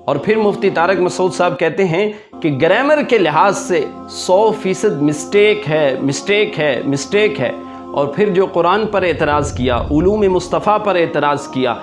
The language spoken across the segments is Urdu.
اور پھر مفتی طارق مسعود صاحب کہتے ہیں کہ گرامر کے لحاظ سے 100% مسٹیک ہے۔ اور پھر جو قرآن پر اعتراض کیا، علوم مصطفیٰ پر اعتراض کیا،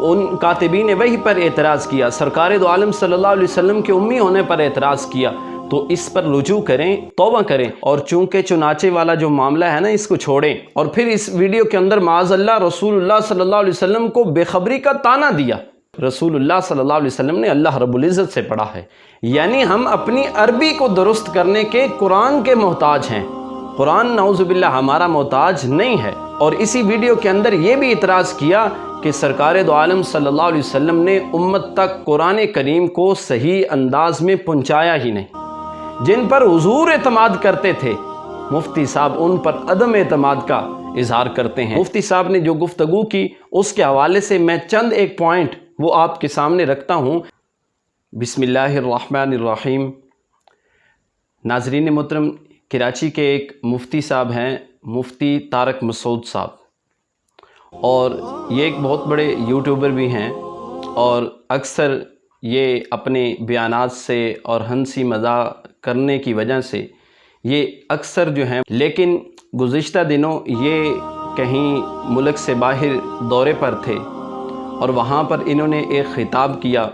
ان کاتبین وحی پر اعتراض کیا، سرکار دو عالم صلی اللہ علیہ وسلم کے امی ہونے پر اعتراض کیا، تو اس پر رجوع کریں، توبہ کریں، اور چونکہ چنانچہ والا جو معاملہ ہے نا، اس کو چھوڑیں۔ اور پھر اس ویڈیو کے اندر معاذ اللہ رسول اللہ صلی اللہ علیہ وسلم کو بے خبری کا طعنہ دیا۔ رسول اللہ صلی اللہ علیہ وسلم نے اللہ رب العزت سے پڑھا ہے، یعنی ہم اپنی عربی کو درست کرنے کے قرآن کے محتاج ہیں، قرآن نعوذ باللہ ہمارا محتاج نہیں ہے۔ اور اسی ویڈیو کے اندر یہ بھی اعتراض کیا کہ سرکار دو عالم صلی اللہ علیہ وسلم نے امت تک قرآن کریم کو صحیح انداز میں پہنچایا ہی نہیں۔ جن پر حضور اعتماد کرتے تھے، مفتی صاحب ان پر عدم اعتماد کا اظہار کرتے ہیں۔ مفتی صاحب نے جو گفتگو کی، اس کے حوالے سے میں چند ایک پوائنٹ وہ آپ کے سامنے رکھتا ہوں۔ بسم اللہ الرحمن الرحیم۔ ناظرین محترم، کراچی کے ایک مفتی صاحب ہیں، مفتی طارق مسعود صاحب، اور یہ ایک بہت بڑے یوٹیوبر بھی ہیں، اور اکثر یہ اپنے بیانات سے اور ہنسی مزاح کرنے کی وجہ سے یہ اکثر جو ہیں، لیکن گزشتہ دنوں یہ کہیں ملک سے باہر دورے پر تھے، اور وہاں پر انہوں نے ایک خطاب کیا،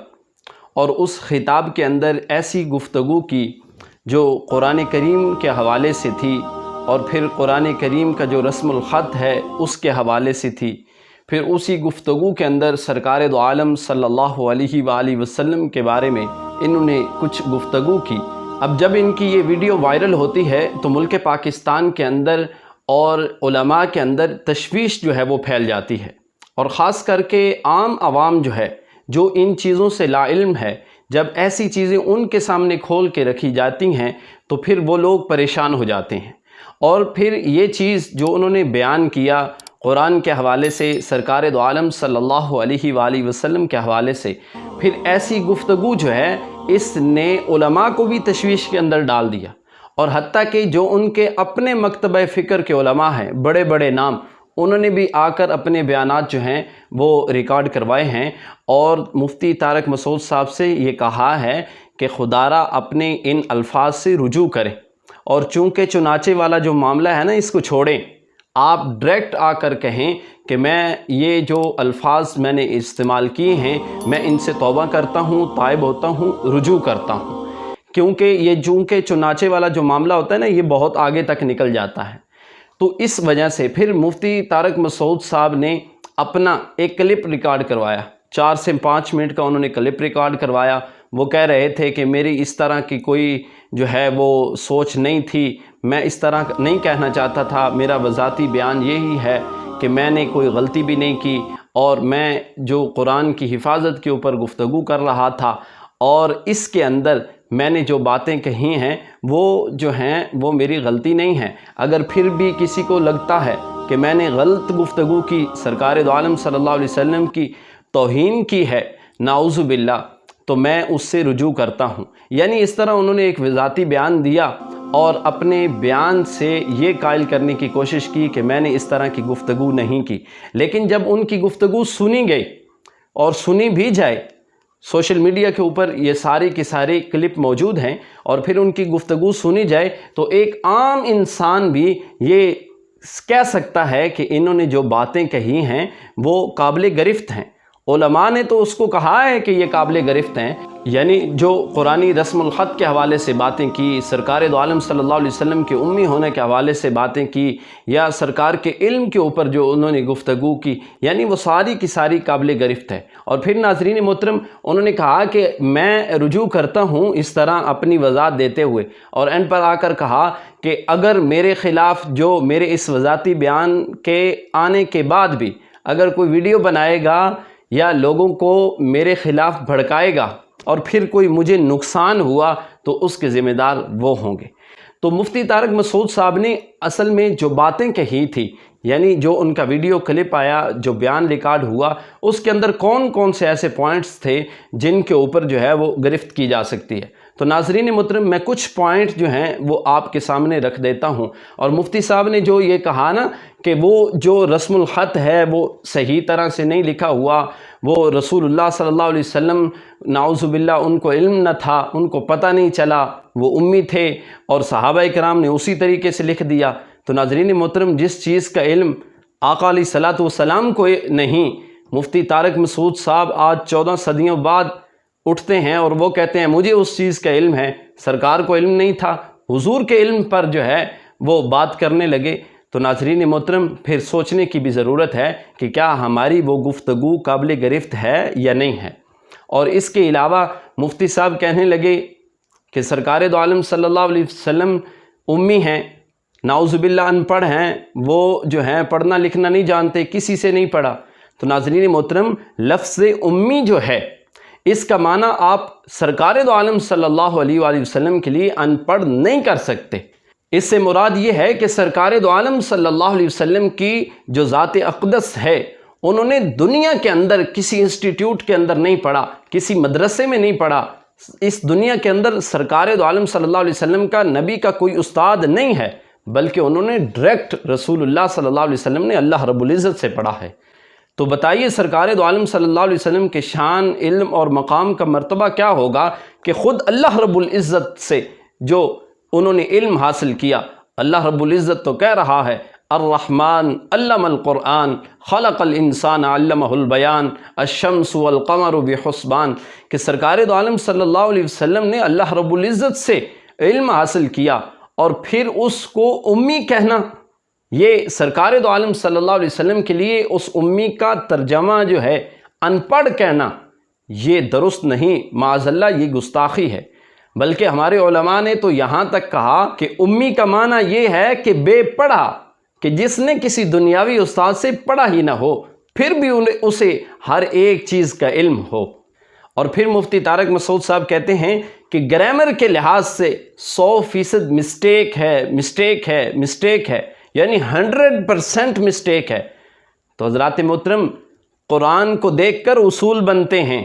اور اس خطاب کے اندر ایسی گفتگو کی جو قرآن کریم کے حوالے سے تھی، اور پھر قرآن کریم کا جو رسم الخط ہے اس کے حوالے سے تھی۔ پھر اسی گفتگو کے اندر سرکار دو عالم صلی اللہ علیہ وآلہ وسلم کے بارے میں انہوں نے کچھ گفتگو کی۔ اب جب ان کی یہ ویڈیو وائرل ہوتی ہے تو ملک پاکستان کے اندر اور علماء کے اندر تشویش جو ہے وہ پھیل جاتی ہے، اور خاص کر کے عام عوام جو ہے، جو ان چیزوں سے لا علم ہے، جب ایسی چیزیں ان کے سامنے کھول کے رکھی جاتی ہیں تو پھر وہ لوگ پریشان ہو جاتے ہیں۔ اور پھر یہ چیز جو انہوں نے بیان کیا قرآن کے حوالے سے، سرکار دو عالم صلی اللہ علیہ وآلہ وسلم کے حوالے سے، پھر ایسی گفتگو جو ہے اس نے علماء کو بھی تشویش کے اندر ڈال دیا، اور حتیٰ کہ جو ان کے اپنے مکتبہ فکر کے علماء ہیں، بڑے بڑے نام، انہوں نے بھی آ کر اپنے بیانات جو ہیں وہ ریکارڈ کروائے ہیں، اور مفتی طارق مسعود صاحب سے یہ کہا ہے کہ خدارہ اپنے ان الفاظ سے رجوع کریں، اور چونکہ چنانچہ والا جو معاملہ ہے نا، اس کو چھوڑیں۔ آپ ڈائریکٹ آ کر کہیں کہ میں یہ جو الفاظ میں نے استعمال کیے ہیں، میں ان سے توبہ کرتا ہوں، تائب ہوتا ہوں، رجوع کرتا ہوں، کیونکہ یہ چونکہ چنانچہ والا جو معاملہ ہوتا ہے نا، یہ بہت آگے تک نکل جاتا ہے۔ تو اس وجہ سے پھر مفتی طارق مسعود صاحب نے اپنا ایک کلپ ریکارڈ کروایا، 4 سے 5 منٹ کا انہوں نے کلپ ریکارڈ کروایا۔ وہ کہہ رہے تھے کہ میری اس طرح کی کوئی جو ہے وہ سوچ نہیں تھی، میں اس طرح نہیں کہنا چاہتا تھا، میرا وذاتی بیان یہی ہے کہ میں نے کوئی غلطی بھی نہیں کی، اور میں جو قرآن کی حفاظت کے اوپر گفتگو کر رہا تھا، اور اس کے اندر میں نے جو باتیں کہی ہیں وہ جو ہیں وہ میری غلطی نہیں ہے۔ اگر پھر بھی کسی کو لگتا ہے کہ میں نے غلط گفتگو کی، سرکار دو عالم صلی اللہ علیہ وسلم کی توہین کی ہے، نعوذ باللہ، تو میں اس سے رجوع کرتا ہوں۔ یعنی اس طرح انہوں نے ایک ذاتی بیان دیا، اور اپنے بیان سے یہ قائل کرنے کی کوشش کی کہ میں نے اس طرح کی گفتگو نہیں کی۔ لیکن جب ان کی گفتگو سنی گئی، اور سنی بھی جائے، سوشل میڈیا کے اوپر یہ ساری کی ساری کلپ موجود ہیں، اور پھر ان کی گفتگو سنی جائے تو ایک عام انسان بھی یہ کہہ سکتا ہے کہ انہوں نے جو باتیں کہی ہیں وہ قابل گرفت ہیں۔ علماء نے تو اس کو کہا ہے کہ یہ قابل گرفت ہیں، یعنی جو قرآنی رسم الخط کے حوالے سے باتیں کی، سرکار دو عالم صلی اللہ علیہ وسلم کے امی ہونے کے حوالے سے باتیں کی، یا سرکار کے علم کے اوپر جو انہوں نے گفتگو کی، یعنی وہ ساری کی ساری قابل گرفت ہے۔ اور پھر ناظرین محترم، انہوں نے کہا کہ میں رجوع کرتا ہوں، اس طرح اپنی وضاحت دیتے ہوئے، اور اینڈ پر آ کر کہا کہ اگر میرے خلاف جو میرے اس وضاحتی بیان کے آنے کے بعد بھی اگر کوئی ویڈیو بنائے گا یا لوگوں کو میرے خلاف بھڑکائے گا، اور پھر کوئی مجھے نقصان ہوا تو اس کے ذمہ دار وہ ہوں گے۔ تو مفتی طارق مسعود صاحب نے اصل میں جو باتیں کہی تھی، یعنی جو ان کا ویڈیو کلپ آیا، جو بیان ریکارڈ ہوا، اس کے اندر کون کون سے ایسے پوائنٹس تھے جن کے اوپر جو ہے وہ گرفت کی جا سکتی ہے۔ تو ناظرین محترم، میں کچھ پوائنٹ جو ہیں وہ آپ کے سامنے رکھ دیتا ہوں۔ اور مفتی صاحب نے جو یہ کہا نا کہ وہ جو رسم الخط ہے وہ صحیح طرح سے نہیں لکھا ہوا، وہ رسول اللہ صلی اللہ علیہ وسلم نعوذ باللہ ان کو علم نہ تھا، ان کو پتہ نہیں چلا، وہ امی تھے اور صحابہ کرام نے اسی طریقے سے لکھ دیا۔ تو ناظرین محترم، جس چیز کا علم آقا علیہ الصلوۃ والسلام کو نہیں، مفتی طارق مسعود صاحب آج 14 صدیوں بعد اٹھتے ہیں اور وہ کہتے ہیں مجھے اس چیز کا علم ہے، سرکار کو علم نہیں تھا، حضور کے علم پر جو ہے وہ بات کرنے لگے۔ تو ناظرین محترم، پھر سوچنے کی بھی ضرورت ہے کہ کیا ہماری وہ گفتگو قابل گرفت ہے یا نہیں ہے۔ اور اس کے علاوہ مفتی صاحب کہنے لگے کہ سرکار دو عالم صلی اللہ علیہ وسلم امی ہیں، نعوذ باللہ ان پڑھ ہیں، وہ جو ہیں پڑھنا لکھنا نہیں جانتے، کسی سے نہیں پڑھا۔ تو ناظرین محترم، لفظ امی جو ہے اس کا معنی آپ سرکار دو عالم صلی اللہ علیہ وآلہ وسلم کے لیے ان پڑھ نہیں کر سکتے۔ اس سے مراد یہ ہے کہ سرکار دو عالم صلی اللہ علیہ وسلم کی جو ذات اقدس ہے، انہوں نے دنیا کے اندر کسی انسٹیٹیوٹ کے اندر نہیں پڑھا، کسی مدرسے میں نہیں پڑھا۔ اس دنیا کے اندر سرکار دو عالم صلی اللہ علیہ وسلم کا، نبی کا کوئی استاد نہیں ہے، بلکہ انہوں نے ڈائریکٹ رسول اللہ صلی اللہ علیہ وسلم نے اللہ رب العزت سے پڑھا ہے۔ تو بتائیے سرکار دو عالم صلی اللہ علیہ وسلم کے شان، علم اور مقام کا مرتبہ کیا ہوگا کہ خود اللہ رب العزت سے جو انہوں نے علم حاصل کیا۔ اللہ رب العزت تو کہہ رہا ہے الرحمن علم القرآن خلق الانسان علمہ البیان الشمس والقمر بحسبان، کہ سرکار دو عالم صلی اللہ علیہ وسلم نے اللہ رب العزت سے علم حاصل کیا اور پھر اس کو امی کہنا، یہ سرکار دو عالم صلی اللہ علیہ وسلم کے لیے اس امی کا ترجمہ جو ہے ان پڑھ کہنا، یہ درست نہیں، معاذ اللہ یہ گستاخی ہے۔ بلکہ ہمارے علماء نے تو یہاں تک کہا کہ امی کا معنی یہ ہے کہ بے پڑھا، کہ جس نے کسی دنیاوی استاد سے پڑھا ہی نہ ہو، پھر بھی اسے ہر ایک چیز کا علم ہو۔ اور پھر مفتی طارق مسعود صاحب کہتے ہیں کہ گرامر کے لحاظ سے 100% مسٹیک ہے، یعنی 100% مسٹیک ہے۔ تو حضرات محترم، قرآن کو دیکھ کر اصول بنتے ہیں،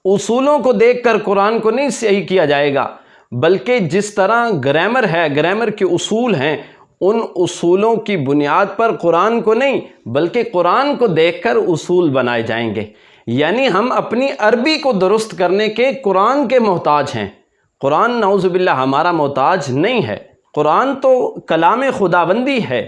اصولوں کو دیکھ کر قرآن کو نہیں صحیح کیا جائے گا، بلکہ جس طرح گرامر ہے، گرامر کے اصول ہیں، ان اصولوں کی بنیاد پر قرآن کو نہیں بلکہ قرآن کو دیکھ کر اصول بنائے جائیں گے۔ یعنی ہم اپنی عربی کو درست کرنے کے قرآن کے محتاج ہیں، قرآن نعوذ باللہ ہمارا محتاج نہیں ہے۔ قرآن تو کلام خداوندی ہے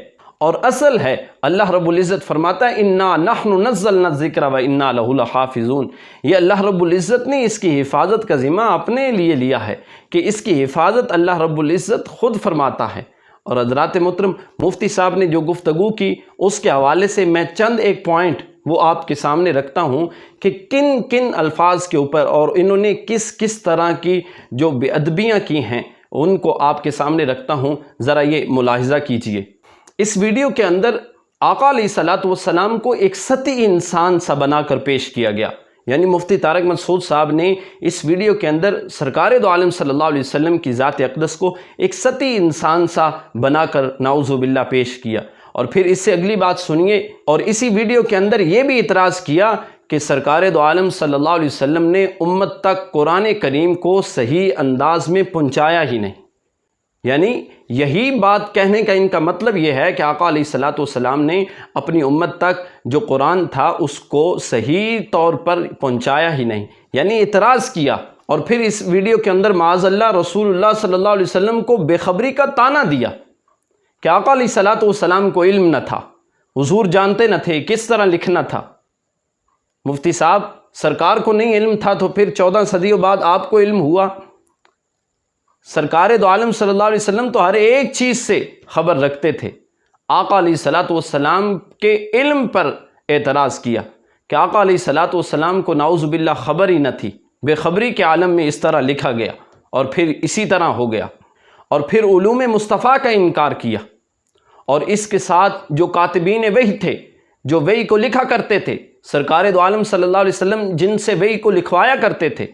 اور اصل ہے۔ اللہ رب العزت فرماتا ہے انا نحن نزلنا الذکر و انا لہ لحافظون، یہ اللہ رب العزت نے اس کی حفاظت کا ذمہ اپنے لیے لیا ہے کہ اس کی حفاظت اللہ رب العزت خود فرماتا ہے۔ اور حضرات محترم، مفتی صاحب نے جو گفتگو کی اس کے حوالے سے میں چند ایک پوائنٹ وہ آپ کے سامنے رکھتا ہوں کہ کن کن الفاظ کے اوپر اور انہوں نے کس کس طرح کی جو بے ادبیاں کی ہیں ان کو آپ کے سامنے رکھتا ہوں، ذرا یہ ملاحظہ کیجئے۔ اس ویڈیو کے اندر آقا علیہ الصلوۃ والسلام کو ایک سطحی انسان سا بنا کر پیش کیا گیا، یعنی مفتی طارق مسعود صاحب نے اس ویڈیو کے اندر سرکار دو عالم صلی اللہ علیہ وسلم کی ذات اقدس کو ایک سطحی انسان سا بنا کر نعوذ باللہ پیش کیا۔ اور پھر اس سے اگلی بات سنیے، اور اسی ویڈیو کے اندر یہ بھی اعتراض کیا کہ سرکار دو عالم صلی اللہ علیہ وسلم نے امت تک قرآن کریم کو صحیح انداز میں پہنچایا ہی نہیں۔ یعنی یہی بات کہنے کا ان کا مطلب یہ ہے کہ آقا علیہ الصلوۃ والسلام نے اپنی امت تک جو قرآن تھا اس کو صحیح طور پر پہنچایا ہی نہیں، یعنی اعتراض کیا۔ اور پھر اس ویڈیو کے اندر معاذ اللہ رسول اللہ صلی اللہ علیہ وسلم کو بے خبری کا طعنہ دیا کہ آقا علیہ الصلوۃ والسلام کو علم نہ تھا، حضور جانتے نہ تھے کس طرح لکھنا تھا۔ مفتی صاحب، سرکار کو نہیں علم تھا تو پھر 14 صدیوں بعد آپ کو علم ہوا؟ سرکار دو عالم صلی اللہ علیہ وسلم تو ہر ایک چیز سے خبر رکھتے تھے۔ آقا علیہ الصلوۃ والسلام کے علم پر اعتراض کیا کہ آقا علیہ الصلوۃ والسلام کو نعوذ باللہ خبر ہی نہ تھی، بے خبری کے عالم میں اس طرح لکھا گیا اور پھر اسی طرح ہو گیا۔ اور پھر علوم مصطفیٰ کا انکار کیا، اور اس کے ساتھ جو کاتبین وحی تھے، جو وحی کو لکھا کرتے تھے، سرکار دو عالم صلی اللہ علیہ وسلم جن سے وحی کو لکھوایا کرتے تھے،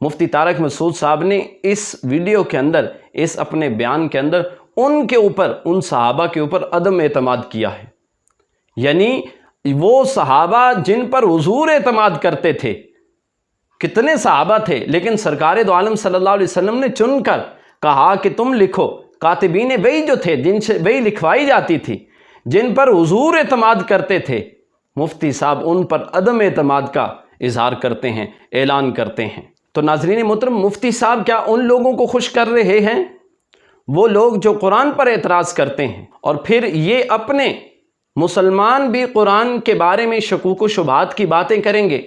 مفتی طارق مسعود صاحب نے اس ویڈیو کے اندر، اس اپنے بیان کے اندر ان کے اوپر، ان صحابہ کے اوپر عدم اعتماد کیا ہے۔ یعنی وہ صحابہ جن پر حضور اعتماد کرتے تھے، کتنے صحابہ تھے، لیکن سرکار دو عالم صلی اللہ علیہ وسلم نے چن کر کہا کہ تم لکھو۔ کاتبین وحی جو تھے، جن سے وحی لکھوائی جاتی تھی، جن پر حضور اعتماد کرتے تھے، مفتی صاحب ان پر عدم اعتماد کا اظہار کرتے ہیں، اعلان کرتے ہیں۔ تو ناظرین محترم، مفتی صاحب کیا ان لوگوں کو خوش کر رہے ہیں؟ وہ لوگ جو قرآن پر اعتراض کرتے ہیں اور پھر یہ اپنے مسلمان بھی قرآن کے بارے میں شکوک و شبہات کی باتیں کریں گے،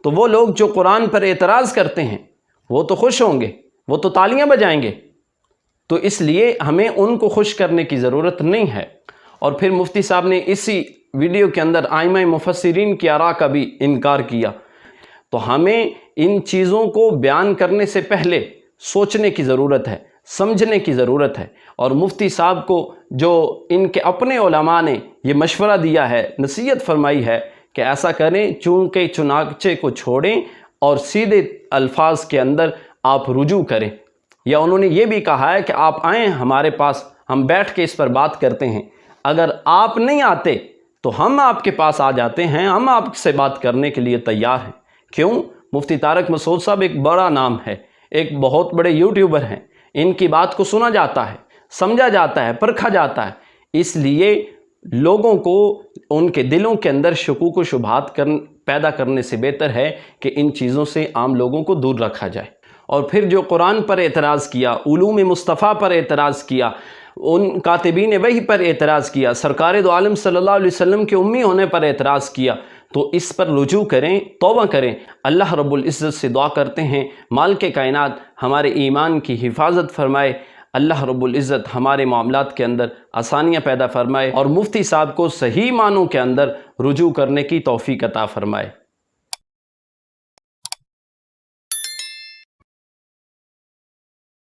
تو وہ لوگ جو قرآن پر اعتراض کرتے ہیں وہ تو خوش ہوں گے، وہ تو تالیاں بجائیں گے۔ تو اس لیے ہمیں ان کو خوش کرنے کی ضرورت نہیں ہے۔ اور پھر مفتی صاحب نے اسی ویڈیو کے اندر ائمہ مفسرین کی آراء کا بھی انکار کیا۔ تو ہمیں ان چیزوں کو بیان کرنے سے پہلے سوچنے کی ضرورت ہے، سمجھنے کی ضرورت ہے۔ اور مفتی صاحب کو جو ان کے اپنے علماء نے یہ مشورہ دیا ہے، نصیحت فرمائی ہے کہ ایسا کریں، چونکہ چنانچہ کو چھوڑیں اور سیدھے الفاظ کے اندر آپ رجوع کریں۔ یا انہوں نے یہ بھی کہا ہے کہ آپ آئیں ہمارے پاس، ہم بیٹھ کے اس پر بات کرتے ہیں۔ اگر آپ نہیں آتے تو ہم آپ کے پاس آ جاتے ہیں، ہم آپ سے بات کرنے کے لیے تیار ہیں۔ کیوں؟ مفتی طارق مسعود صاحب ایک بڑا نام ہے، ایک بہت بڑے یوٹیوبر ہیں، ان کی بات کو سنا جاتا ہے، سمجھا جاتا ہے، پرکھا جاتا ہے۔ اس لیے لوگوں کو ان کے دلوں کے اندر شکوک و شبہات پیدا کرنے سے بہتر ہے کہ ان چیزوں سے عام لوگوں کو دور رکھا جائے۔ اور پھر جو قرآن پر اعتراض کیا، علوم مصطفیٰ پر اعتراض کیا، ان کاتبین وحی پر اعتراض کیا، سرکار دو عالم صلی اللہ علیہ وسلم کے امی ہونے پر اعتراض کیا، تو اس پر رجوع کریں، توبہ کریں۔ اللہ رب العزت سے دعا کرتے ہیں مالک کائنات ہمارے ایمان کی حفاظت فرمائے، اللہ رب العزت ہمارے معاملات کے اندر آسانیاں پیدا فرمائے اور مفتی صاحب کو صحیح معنوں کے اندر رجوع کرنے کی توفیق عطا فرمائے۔